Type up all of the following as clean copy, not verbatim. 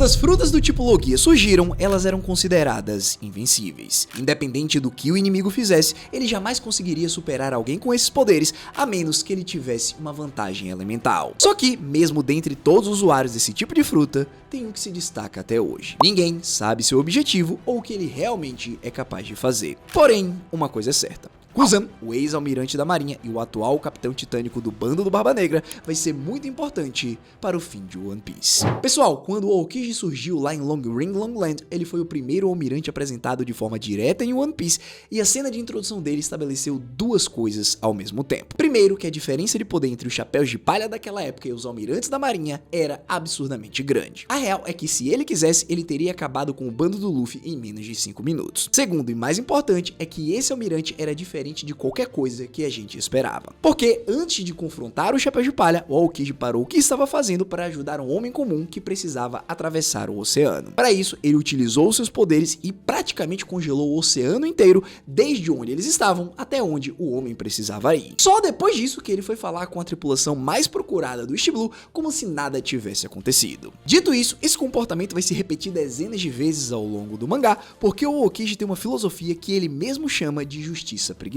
Quando as frutas do tipo Logia surgiram, elas eram consideradas invencíveis. Independente do que o inimigo fizesse, ele jamais conseguiria superar alguém com esses poderes, a menos que ele tivesse uma vantagem elemental. Só que, mesmo dentre todos os usuários desse tipo de fruta, tem um que se destaca até hoje. Ninguém sabe seu objetivo ou o que ele realmente é capaz de fazer. Porém, uma coisa é certa. Kuzan, o ex-almirante da marinha e o atual capitão titânico do bando do Barba Negra, vai ser muito importante para o fim de One Piece. Pessoal, quando o Aokiji surgiu lá em Long Ring Long Land, ele foi o primeiro almirante apresentado de forma direta em One Piece, e a cena de introdução dele estabeleceu duas coisas ao mesmo tempo. Primeiro, que a diferença de poder entre os chapéus de palha daquela época e os almirantes da marinha era absurdamente grande. A real é que se ele quisesse, ele teria acabado com o bando do Luffy em menos de 5 minutos. Segundo e mais importante, é que esse almirante era diferente de qualquer coisa que a gente esperava. Porque antes de confrontar o Chapéu de Palha, o Aokiji parou o que estava fazendo para ajudar um homem comum que precisava atravessar o oceano. Para isso, ele utilizou seus poderes e praticamente congelou o oceano inteiro, desde onde eles estavam até onde o homem precisava ir. Só depois disso que ele foi falar com a tripulação mais procurada do East Blue, como se nada tivesse acontecido. Dito isso, esse comportamento vai se repetir dezenas de vezes ao longo do mangá, porque o Aokiji tem uma filosofia que ele mesmo chama de justiça preguiçosa.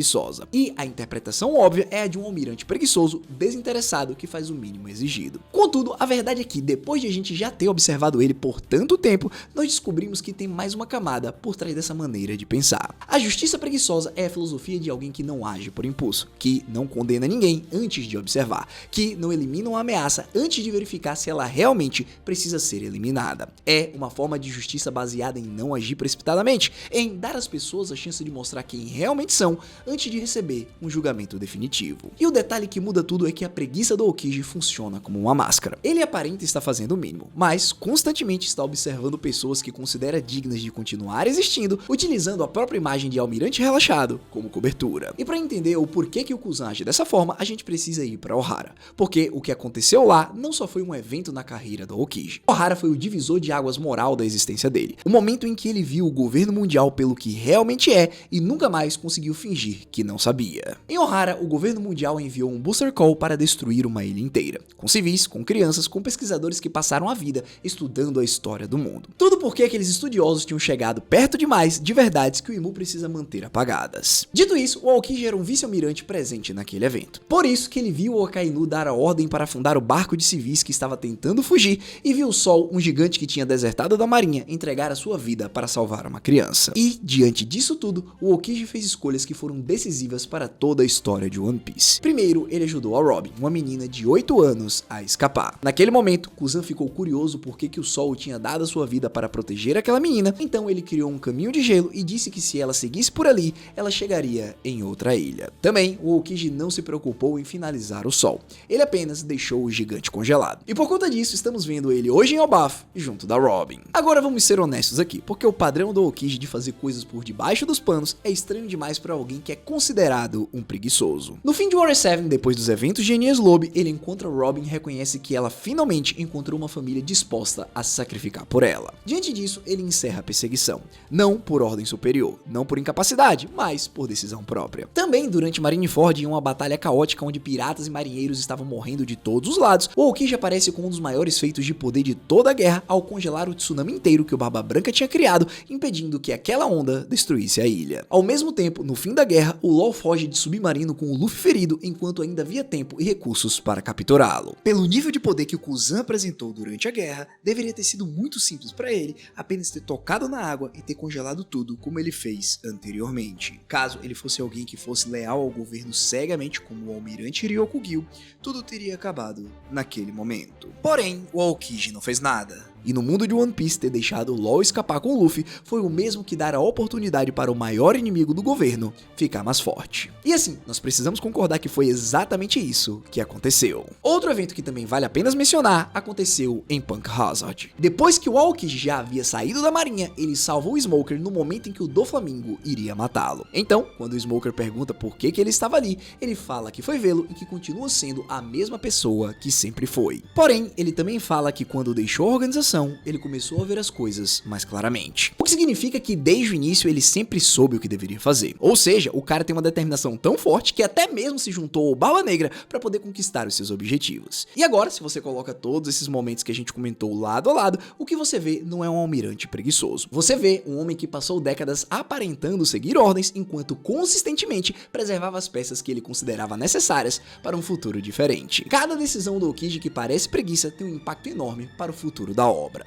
E a interpretação óbvia é a de um almirante preguiçoso, desinteressado, que faz o mínimo exigido. Contudo, a verdade é que depois de a gente já ter observado ele por tanto tempo, nós descobrimos que tem mais uma camada por trás dessa maneira de pensar. A justiça preguiçosa é a filosofia de alguém que não age por impulso, que não condena ninguém antes de observar, que não elimina uma ameaça antes de verificar se ela realmente precisa ser eliminada. É uma forma de justiça baseada em não agir precipitadamente, em dar às pessoas a chance de mostrar quem realmente são antes de receber um julgamento definitivo. E o detalhe que muda tudo é que a preguiça do Aokiji funciona como uma máscara. Ele aparenta estar fazendo o mínimo, mas constantemente está observando pessoas que considera dignas de continuar existindo, utilizando a própria imagem de almirante relaxado como cobertura. E para entender o porquê que o Kuzan age dessa forma, a gente precisa ir para Ohara, porque o que aconteceu lá não só foi um evento na carreira do Aokiji. Ohara foi o divisor de águas moral da existência dele, o momento em que ele viu o governo mundial pelo que realmente é e nunca mais conseguiu fingir que não sabia. Em Ohara, o governo mundial enviou um Booster Call para destruir uma ilha inteira, com civis, com crianças, com pesquisadores que passaram a vida estudando a história do mundo. Tudo porque aqueles estudiosos tinham chegado perto demais de verdades que o Imu precisa manter apagadas. Dito isso, o Aokiji era um vice-almirante presente naquele evento. Por isso que ele viu o Akainu dar a ordem para afundar o barco de civis que estava tentando fugir e viu o Sol, um gigante que tinha desertado da marinha, entregar a sua vida para salvar uma criança. E, diante disso tudo, o Aokiji fez escolhas que foram decisivas para toda a história de One Piece. Primeiro, ele ajudou a Robin, uma menina de 8 anos, a escapar. Naquele momento, Kuzan ficou curioso por que o Sol tinha dado a sua vida para proteger aquela menina, então ele criou um caminho de gelo e disse que se ela seguisse por ali, ela chegaria em outra ilha. Também, o Aokiji não se preocupou em finalizar o Sol. Ele apenas deixou o gigante congelado. E por conta disso, estamos vendo ele hoje em Elbaf, junto da Robin. Agora vamos ser honestos aqui, porque o padrão do Aokiji de fazer coisas por debaixo dos panos é estranho demais para alguém que é considerado um preguiçoso. No fim de Water 7, depois dos eventos de Enies Lobby, ele encontra Robin e reconhece que ela finalmente encontrou uma família disposta a se sacrificar por ela. Diante disso, ele encerra a perseguição. Não por ordem superior, não por incapacidade, mas por decisão própria. Também, durante Marineford, em uma batalha caótica onde piratas e marinheiros estavam morrendo de todos os lados, o Aokiji aparece com um dos maiores feitos de poder de toda a guerra ao congelar o tsunami inteiro que o Barba Branca tinha criado, impedindo que aquela onda destruísse a ilha. Ao mesmo tempo, no fim da guerra, o Law foge de submarino com o Luffy ferido enquanto ainda havia tempo e recursos para capturá-lo. Pelo nível de poder que o Kuzan apresentou durante a guerra, deveria ter sido muito simples para ele apenas ter tocado na água e ter congelado tudo como ele fez anteriormente. Caso ele fosse alguém que fosse leal ao governo cegamente como o almirante Ryokugyu, tudo teria acabado naquele momento. Porém, o Aokiji não fez nada. E no mundo de One Piece, ter deixado o Law escapar com o Luffy foi o mesmo que dar a oportunidade para o maior inimigo do governo ficar mais forte. E assim, nós precisamos concordar que foi exatamente isso que aconteceu. Outro evento que também vale a pena mencionar aconteceu em Punk Hazard. Depois que o Aokiji já havia saído da marinha, ele salvou o Smoker no momento em que o Doflamingo iria matá-lo. Então, quando o Smoker pergunta por que ele estava ali, ele fala que foi vê-lo e que continua sendo a mesma pessoa que sempre foi. Porém, ele também fala que quando deixou a organização, situação, ele começou a ver as coisas mais claramente. O que significa que desde o início ele sempre soube o que deveria fazer. Ou seja, o cara tem uma determinação tão forte que até mesmo se juntou ao Barba Negra para poder conquistar os seus objetivos. E agora, se você coloca todos esses momentos que a gente comentou lado a lado, o que você vê não é um almirante preguiçoso. Você vê um homem que passou décadas aparentando seguir ordens enquanto consistentemente preservava as peças que ele considerava necessárias para um futuro diferente. Cada decisão do Aokiji que parece preguiça tem um impacto enorme para o futuro da obra.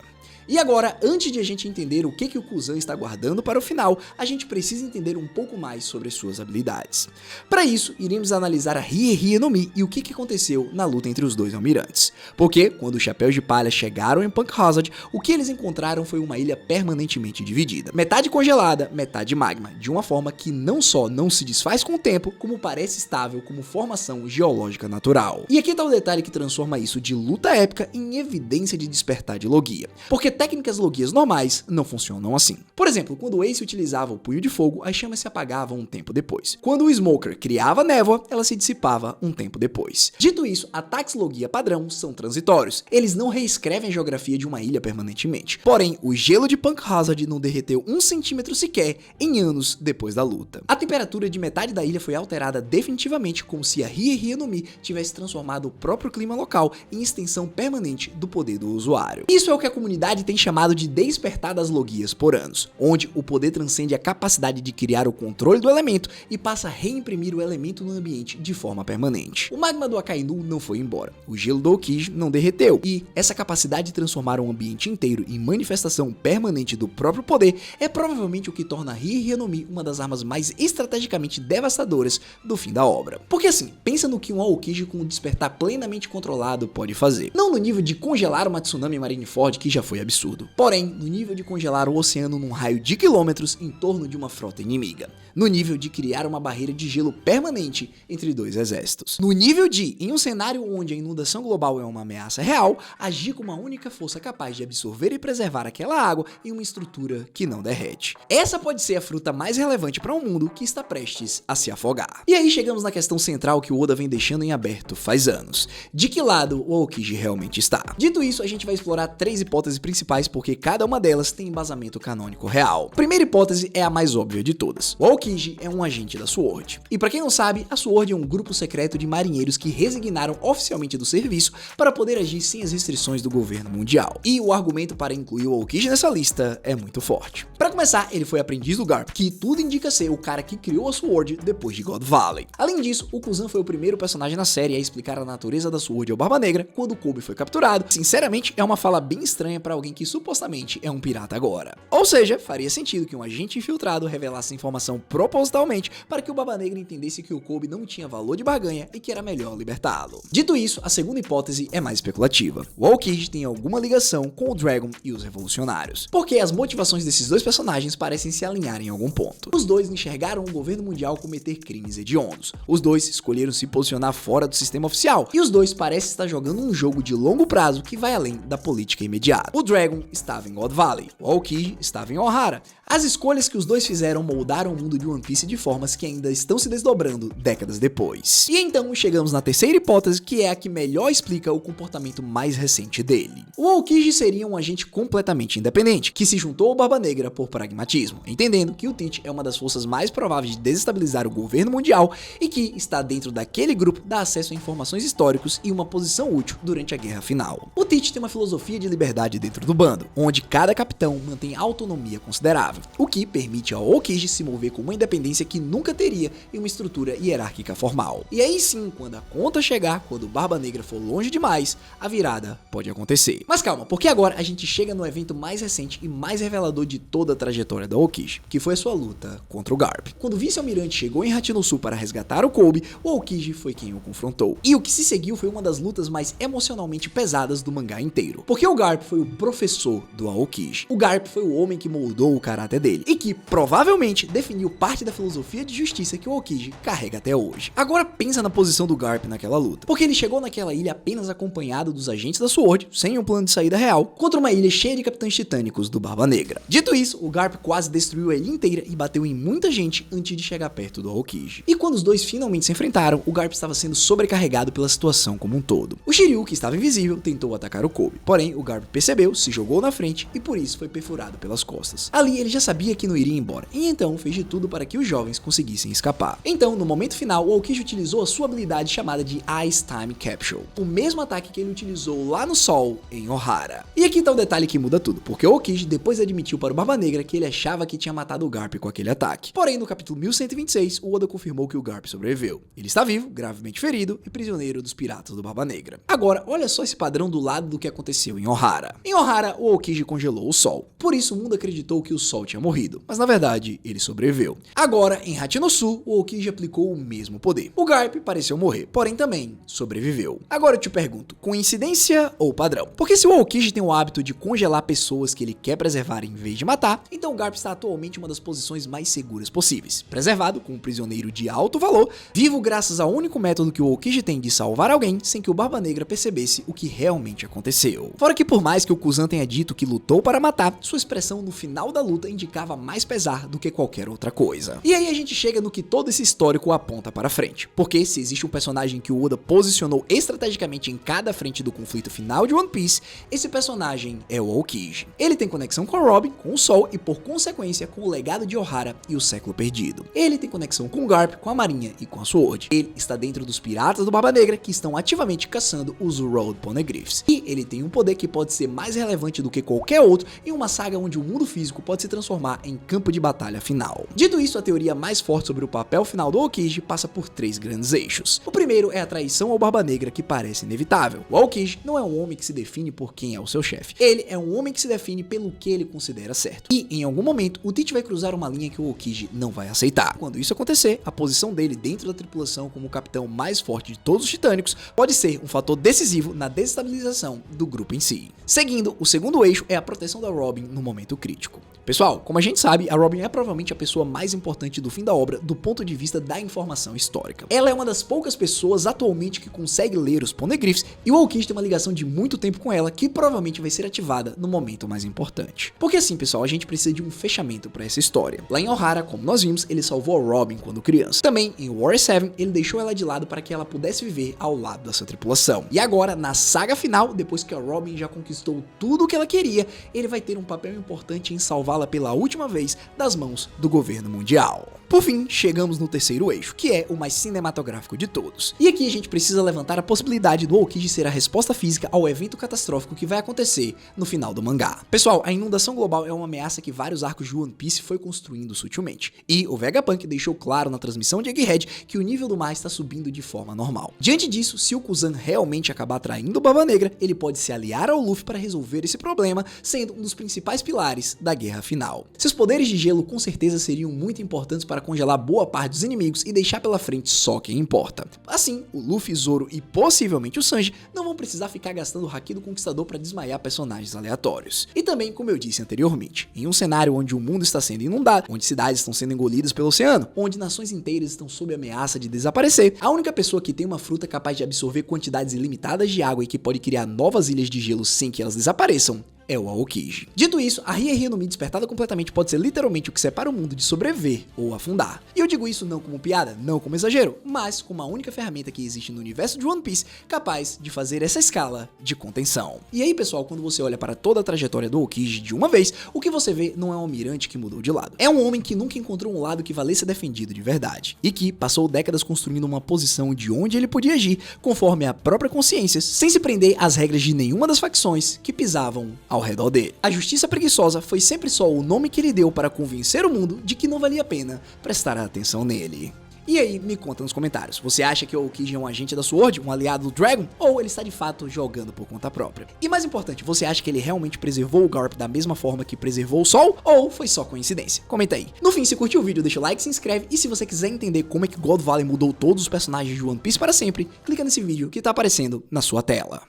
E agora, antes de a gente entender o que o Kuzan está guardando para o final, a gente precisa entender um pouco mais sobre as suas habilidades. Para isso, iremos analisar a Rie no Mi e o que aconteceu na luta entre os dois almirantes. Porque, quando os Chapéus de Palha chegaram em Punk Hazard, o que eles encontraram foi uma ilha permanentemente dividida. Metade congelada, metade magma, de uma forma que não só não se desfaz com o tempo, como parece estável como formação geológica natural. E aqui está o detalhe que transforma isso de luta épica em evidência de despertar de Logia. Porque técnicas Logias normais não funcionam assim. Por exemplo, quando o Ace utilizava o punho de fogo, as chamas se apagavam um tempo depois. Quando o Smoker criava névoa, ela se dissipava um tempo depois. Dito isso, ataques Logia padrão são transitórios. Eles não reescrevem a geografia de uma ilha permanentemente. Porém, o gelo de Punk Hazard não derreteu 1 centímetro sequer em anos depois da luta. A temperatura de metade da ilha foi alterada definitivamente, como se a Rie no Mi tivesse transformado o próprio clima local em extensão permanente do poder do usuário. Isso é o que a comunidade tem chamado de despertar das Logias por anos, onde o poder transcende a capacidade de criar o controle do elemento e passa a reimprimir o elemento no ambiente de forma permanente. O magma do Akainu não foi embora, o gelo do Aokiji não derreteu, e essa capacidade de transformar um ambiente inteiro em manifestação permanente do próprio poder é provavelmente o que torna a Rie no Mi uma das armas mais estrategicamente devastadoras do fim da obra. Porque assim, pensa no que um Aokiji com um despertar plenamente controlado pode fazer. Não no nível de congelar uma tsunami Marineford, que já foi absurdo. Porém, no nível de congelar o oceano num raio de quilômetros em torno de uma frota inimiga. No nível de criar uma barreira de gelo permanente entre dois exércitos. No nível de, em um cenário onde a inundação global é uma ameaça real, agir com uma única força capaz de absorver e preservar aquela água em uma estrutura que não derrete. Essa pode ser a fruta mais relevante para um mundo que está prestes a se afogar. E aí chegamos na questão central que o Oda vem deixando em aberto faz anos. De que lado o Aokiji realmente está? Dito isso, a gente vai explorar 3 hipóteses principais porque cada uma delas tem embasamento canônico real. A primeira hipótese é a mais óbvia de todas. O Aokiji é um agente da SWORD. E para quem não sabe, a SWORD é um grupo secreto de marinheiros que resignaram oficialmente do serviço para poder agir sem as restrições do governo mundial. E o argumento para incluir o Aokiji nessa lista é muito forte. Para começar, ele foi aprendiz do Garp, que tudo indica ser o cara que criou a SWORD depois de God Valley. Além disso, o Kuzan foi o primeiro personagem na série a explicar a natureza da SWORD ao Barba Negra quando o Kobe foi capturado. Sinceramente, é uma fala bem estranha para alguém que supostamente é um pirata agora. Ou seja, faria sentido que um agente infiltrado revelasse informação propositalmente para que o Barba Negra entendesse que o Kobe não tinha valor de barganha e que era melhor libertá-lo. Dito isso, a segunda hipótese é mais especulativa. O Aokiji tem alguma ligação com o Dragon e os revolucionários, porque as motivações desses dois personagens parecem se alinhar em algum ponto. Os dois enxergaram o governo mundial cometer crimes hediondos. Os dois escolheram se posicionar fora do sistema oficial, e os dois parecem estar jogando um jogo de longo prazo que vai além da política imediata. O Dragon estava em God Valley, o Aokiji estava em Ohara. As escolhas que os dois fizeram moldaram o mundo de One Piece de formas que ainda estão se desdobrando décadas depois. E então chegamos na terceira hipótese, que é a que melhor explica o comportamento mais recente dele. O Aokiji seria um agente completamente independente, que se juntou ao Barba Negra por pragmatismo, entendendo que o Teach é uma das forças mais prováveis de desestabilizar o governo mundial e que está dentro daquele grupo dá acesso a informações históricas e uma posição útil durante a guerra final. O Teach tem uma filosofia de liberdade dentro do bando, onde cada capitão mantém autonomia considerável, o que permite ao Aokiji se mover com uma independência que nunca teria em uma estrutura hierárquica formal. E aí sim, quando a conta chegar, quando o Barba Negra for longe demais, a virada pode acontecer. Mas calma, porque agora a gente chega no evento mais recente e mais revelador de toda a trajetória do Aokiji, que foi a sua luta contra o Garp. Quando o vice-almirante chegou em Hachinosu para resgatar o Kobe, o Aokiji foi quem o confrontou. E o que se seguiu foi uma das lutas mais emocionalmente pesadas do mangá inteiro, porque o Garp foi o professor do Aokiji. O Garp foi o homem que moldou o caráter dele e que provavelmente definiu parte da filosofia de justiça que o Aokiji carrega até hoje. Agora pensa na posição do Garp naquela luta, porque ele chegou naquela ilha apenas acompanhado dos agentes da SWORD, sem um plano de saída real, contra uma ilha cheia de capitães titânicos do Barba Negra. Dito isso, o Garp quase destruiu a ilha inteira e bateu em muita gente antes de chegar perto do Aokiji. E quando os dois finalmente se enfrentaram, o Garp estava sendo sobrecarregado pela situação como um todo. O Shiryu, que estava invisível, tentou atacar o Kobe, porém o Garp Garp percebeu, se jogou na frente e por isso foi perfurado pelas costas. Ali ele já sabia que não iria embora e então fez de tudo para que os jovens conseguissem escapar. Então, no momento final, o Aokiji utilizou a sua habilidade chamada de Ice Time Capsule, o mesmo ataque que ele utilizou lá no Sol em Ohara. E aqui tá um detalhe que muda tudo, porque o Aokiji depois admitiu para o Barba Negra que ele achava que tinha matado o Garp com aquele ataque. Porém, no capítulo 1126, o Oda confirmou que o Garp sobreviveu. Ele está vivo, gravemente ferido e prisioneiro dos piratas do Barba Negra. Agora, olha só esse padrão do lado do que aconteceu em Ohara. Em Ohara, o Aokiji congelou o Sol. Por isso, o mundo acreditou que o Sol tinha morrido, mas na verdade, ele sobreviveu. Agora, em Hachinosu, o Aokiji aplicou o mesmo poder. O Garp pareceu morrer, porém também sobreviveu. Agora eu te pergunto, coincidência ou padrão? Porque se o Aokiji tem o hábito de congelar pessoas que ele quer preservar em vez de matar, então o Garp está atualmente em uma das posições mais seguras possíveis. Preservado como um prisioneiro de alto valor, vivo graças ao único método que o Aokiji tem de salvar alguém sem que o Barba Negra percebesse o que realmente aconteceu. Fora que por mais que o Kuzan tenha dito que lutou para matar, sua expressão no final da luta indicava mais pesar do que qualquer outra coisa. E aí a gente chega no que todo esse histórico aponta para frente. Porque se existe um personagem que o Oda posicionou estrategicamente em cada frente do conflito final de One Piece, esse personagem é o Aokiji. Ele tem conexão com a Robin, com o Sol e por consequência com o legado de Ohara e o século perdido. Ele tem conexão com o Garp, com a Marinha e com a Sword. Ele está dentro dos piratas do Barba Negra que estão ativamente caçando os Road Poneglyphs. E ele tem um poder que pode ser mais relevante do que qualquer outro em uma saga onde o mundo físico pode se transformar em campo de batalha final. Dito isso, a teoria mais forte sobre o papel final do Aokiji passa por três grandes eixos. O primeiro é a traição ao Barba Negra, que parece inevitável. O Aokiji não é um homem que se define por quem é o seu chefe. Ele é um homem que se define pelo que ele considera certo. E, em algum momento, o Tite vai cruzar uma linha que o Aokiji não vai aceitar. Quando isso acontecer, a posição dele dentro da tripulação como o capitão mais forte de todos os titânicos pode ser um fator decisivo na desestabilização do grupo em si. Seguindo, o segundo eixo é a proteção da Robin no momento crítico. Pessoal, como a gente sabe, a Robin é provavelmente a pessoa mais importante do fim da obra do ponto de vista da informação histórica. Ela é uma das poucas pessoas atualmente que consegue ler os Poneglyphs e o Aokiji tem uma ligação de muito tempo com ela que provavelmente vai ser ativada no momento mais importante. Porque assim, pessoal, a gente precisa de um fechamento para essa história. Lá em Ohara, como nós vimos, ele salvou a Robin quando criança. Também, em Warrior 7, ele deixou ela de lado para que ela pudesse viver ao lado dessa tripulação. E agora, na saga final, depois que a Robin já conquistou tudo o que ela queria, ele vai ter um papel importante em salvá-la pela última vez das mãos do governo mundial. Por fim, chegamos no terceiro eixo, que é o mais cinematográfico de todos. E aqui a gente precisa levantar a possibilidade do Aokiji ser a resposta física ao evento catastrófico que vai acontecer no final do mangá. Pessoal, a inundação global é uma ameaça que vários arcos de One Piece foi construindo sutilmente. E o Vegapunk deixou claro na transmissão de Egghead que o nível do mar está subindo de forma normal. Diante disso, se o Kuzan realmente acabar traindo o Barba Negra, ele pode se aliar ao Luffy para resolver esse problema, sendo um dos principais pilares da guerra final. Seus poderes de gelo com certeza seriam muito importantes para congelar boa parte dos inimigos e deixar pela frente só quem importa. Assim, o Luffy, Zoro e possivelmente o Sanji não vão precisar ficar gastando o Haki do Conquistador para desmaiar personagens aleatórios. E também, como eu disse anteriormente, em um cenário onde o mundo está sendo inundado, onde cidades estão sendo engolidas pelo oceano, onde nações inteiras estão sob ameaça de desaparecer, a única pessoa que tem uma fruta capaz de absorver quantidades ilimitadas de água e que pode criar novas ilhas de gelo sem que elas desapareçam é o Aokiji. Dito isso, a Rie no Mi despertada completamente pode ser literalmente o que separa o mundo de sobreviver ou afundar. E eu digo isso não como piada, não como exagero, mas como a única ferramenta que existe no universo de One Piece capaz de fazer essa escala de contenção. E aí, pessoal, quando você olha para toda a trajetória do Aokiji de uma vez, o que você vê não é um almirante que mudou de lado. É um homem que nunca encontrou um lado que valesse ser defendido de verdade. E que passou décadas construindo uma posição de onde ele podia agir conforme a própria consciência, sem se prender às regras de nenhuma das facções que pisavam ao redor dele. A justiça preguiçosa foi sempre só o nome que ele deu para convencer o mundo de que não valia a pena prestar atenção nele. E aí, me conta nos comentários, você acha que o Aokiji é um agente da Sword, um aliado do Dragon, ou ele está de fato jogando por conta própria? E mais importante, você acha que ele realmente preservou o Garp da mesma forma que preservou o Sol, ou foi só coincidência? Comenta aí. No fim, se curtiu o vídeo, deixa o like, se inscreve, e se você quiser entender como é que God Valley mudou todos os personagens de One Piece para sempre, clica nesse vídeo que tá aparecendo na sua tela.